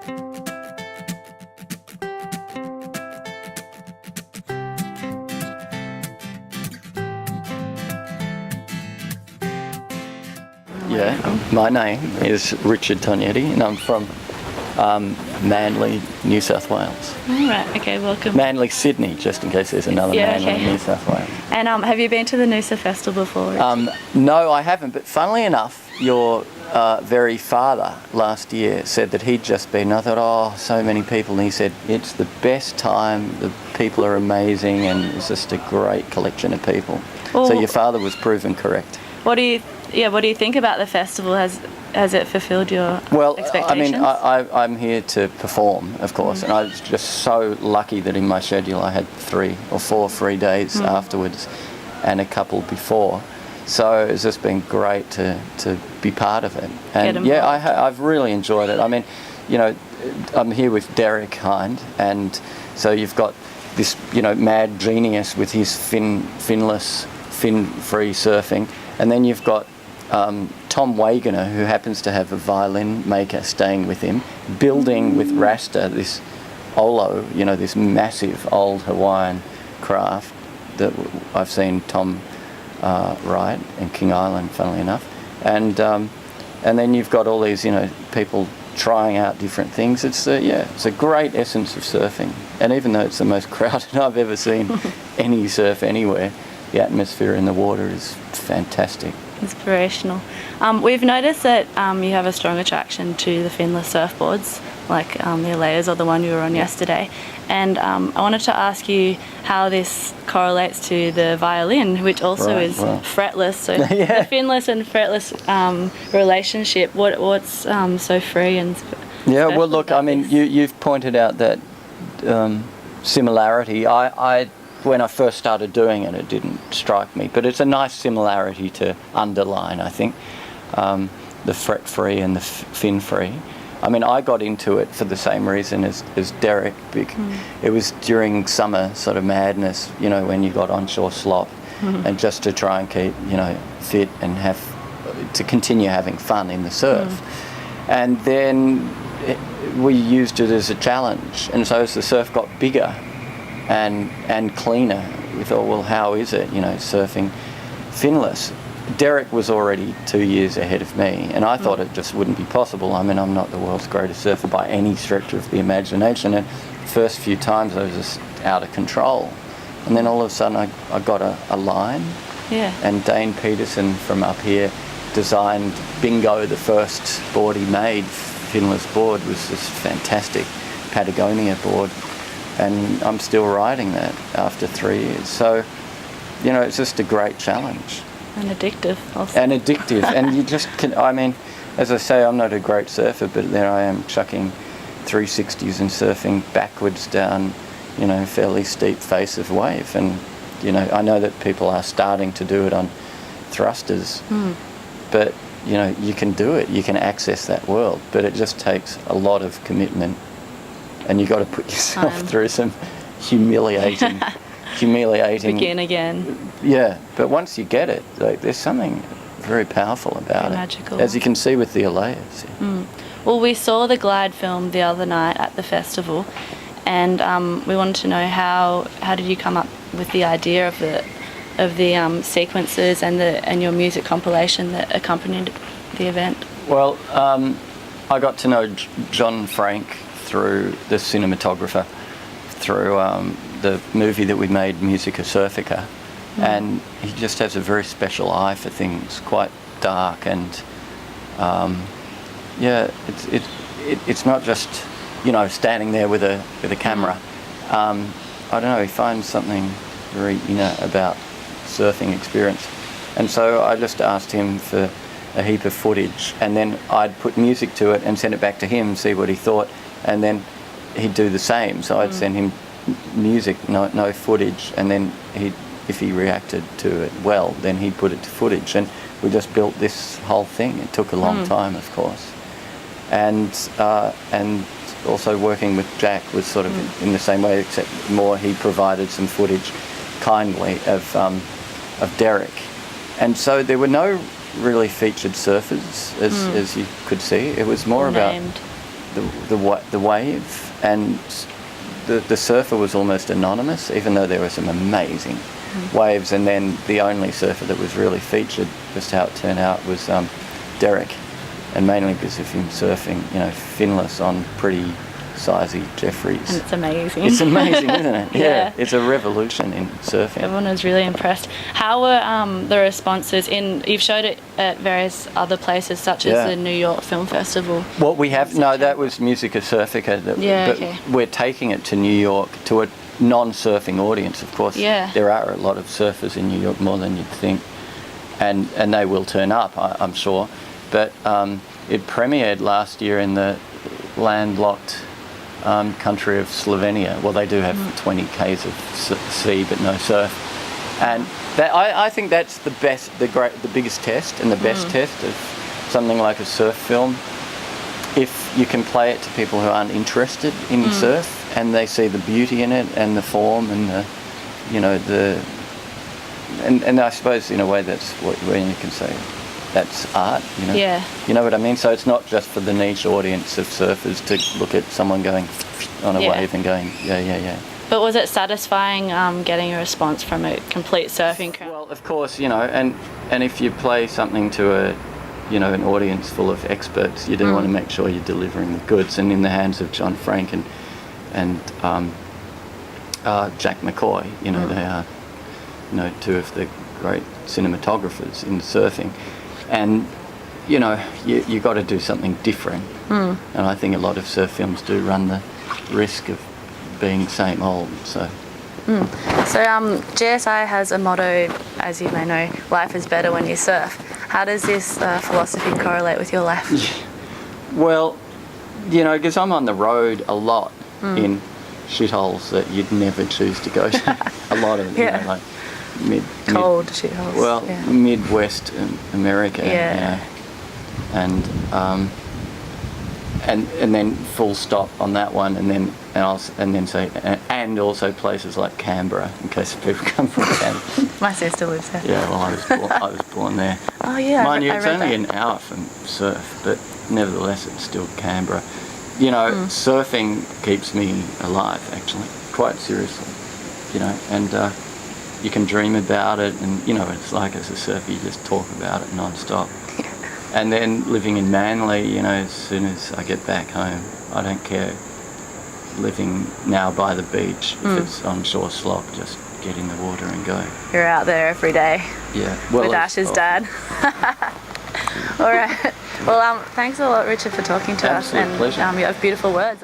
Yeah, my name is Richard Tognetti and I'm from Manly, New South Wales. All right, okay, welcome. Manly, Sydney, just in case there's another Manly in New South Wales. And have you been to the Noosa Festival before? No, I haven't, but funnily enough, your very father last year said that he'd just been, and I thought, oh, so many people, and he said, it's the best time, the people are amazing, and it's just a great collection of people. Well, so your father was proven correct. What do you think about the festival? Has it fulfilled your expectations? I mean, I'm here to perform, of course, and I was just so lucky that in my schedule I had 3 or 4 free days afterwards and a couple before. So it's just been great to be part of it. And yeah, I've really enjoyed it. I mean, you know, I'm here with Derek Hind, and so you've got this, you know, mad genius with his fin-free surfing, and then you've got Tom Wagoner, who happens to have a violin maker staying with him, building with Rasta this Olo, you know, this massive old Hawaiian craft that I've seen Tom ride in King Island, funnily enough. And then you've got all these, you know, people trying out different things. It's a great essence of surfing. And even though it's the most crowded I've ever seen any surf anywhere, the atmosphere in the water is fantastic. Inspirational. We've noticed that you have a strong attraction to the finless surfboards, like the layers or the one you were on yesterday. And I wanted to ask you how this correlates to the violin, which also is fretless. So the finless and fretless relationship, what's so free and yeah, well, look, I mean, you've pointed out that similarity. When I first started doing it, it didn't strike me, but it's a nice similarity to underline, I think, the fret-free and the fin-free. I mean, I got into it for the same reason as Derek. It was during summer sort of madness, you know, when you got onshore slop, and just to try and keep, you know, fit and to continue having fun in the surf. And then we used it as a challenge, and so as the surf got bigger and cleaner, we thought, well, how is it, you know, surfing finless? Derek was already 2 years ahead of me, and I thought it just wouldn't be possible. I mean, I'm not the world's greatest surfer by any stretch of the imagination, and the first few times I was just out of control. And then all of a sudden I got a line, and Dane Peterson from up here designed Bingo, the first board he made, finless board, was this fantastic Patagonia board. And I'm still riding that after 3 years. So, you know, it's just a great challenge. And addictive also. And addictive. And you just can, I mean, as I say, I'm not a great surfer, but there I am chucking 360s and surfing backwards down, you know, fairly steep face of wave. And, you know, I know that people are starting to do it on thrusters, but, you know, you can do it. You can access that world, but it just takes a lot of commitment. And you've got to put yourself through some humiliating... Begin again. Yeah, but once you get it, like, there's something very powerful about it. Magical. As you can see with the Alayas. Well, we saw the glide film the other night at the festival, and we wanted to know how did you come up with the idea of the sequences and your music compilation that accompanied the event? Well, I got to know John Frank through the cinematographer, through the movie that we made, Musica Surfica, and he just has a very special eye for things, quite dark, and it's not just, you know, standing there with a camera. I don't know, he finds something very inner about surfing experience, and so I just asked him for a heap of footage, and then I'd put music to it and send it back to him, see what he thought, and then he'd do the same. So I'd send him music, no footage, and then if he reacted to it well, then he'd put it to footage, and we just built this whole thing. It took a long time, of course, and also working with Jack was sort of in the same way, except more he provided some footage kindly of Derek, and so there were no really featured surfers as you could see. It was more about the wave, and the surfer was almost anonymous, even though there were some amazing waves. And then the only surfer that was really featured, just how it turned out, was Derek, and mainly because of him surfing, finless on pretty sizey Jeffreys. And it's amazing. It's amazing, isn't it? Yeah. It's a revolution in surfing. Everyone was really impressed. How were the responses you've showed it at various other places, such as the New York Film Festival? What we have, no, that was Musica Surfica. But we're taking it to New York to a non-surfing audience, of course. Yeah. There are a lot of surfers in New York, more than you'd think. And they will turn up, I'm sure. But it premiered last year in the landlocked country of Slovenia. Well, they do have 20 k's of sea, but no surf. And I think that's the biggest test and the best test of something like a surf film. If you can play it to people who aren't interested in surf, and they see the beauty in it and the form and and I suppose in a way that's when you can say that's art, Yeah. You know what I mean? So it's not just for the niche audience of surfers to look at someone going on a wave and going, yeah. But was it satisfying getting a response from a complete surfing crowd? Well, of course, and if you play something to an audience full of experts, you do want to make sure you're delivering the goods. And in the hands of John Frank and Jack McCoy, they are, two of the great cinematographers in surfing. And you got to do something different, and I think a lot of surf films do run the risk of being same old. So GSI has a motto, as you may know, life is better when you surf. How does this philosophy correlate with your life? Well, because I'm on the road a lot in shitholes that you'd never choose to go to. A lot of them, like cold shitholes. Well, Midwest America. And then full stop on that one, and then say and also places like Canberra, in case people come from Canberra. My sister lives there. Yeah, well, I was born there. Oh yeah. Mind you, it's only an hour from Surf, but nevertheless, it's still Canberra. Surfing keeps me alive, actually, quite seriously. And you can dream about it, and it's like as a surfer, you just talk about it non-stop. And then living in Manly, as soon as I get back home, I don't care. Living now by the beach, if it's onshore slop, just get in the water and go. You're out there every day. Yeah. Well, with Ash's dad. All right. Well, thanks a lot, Richard, for talking to us. Absolute pleasure. You have beautiful words.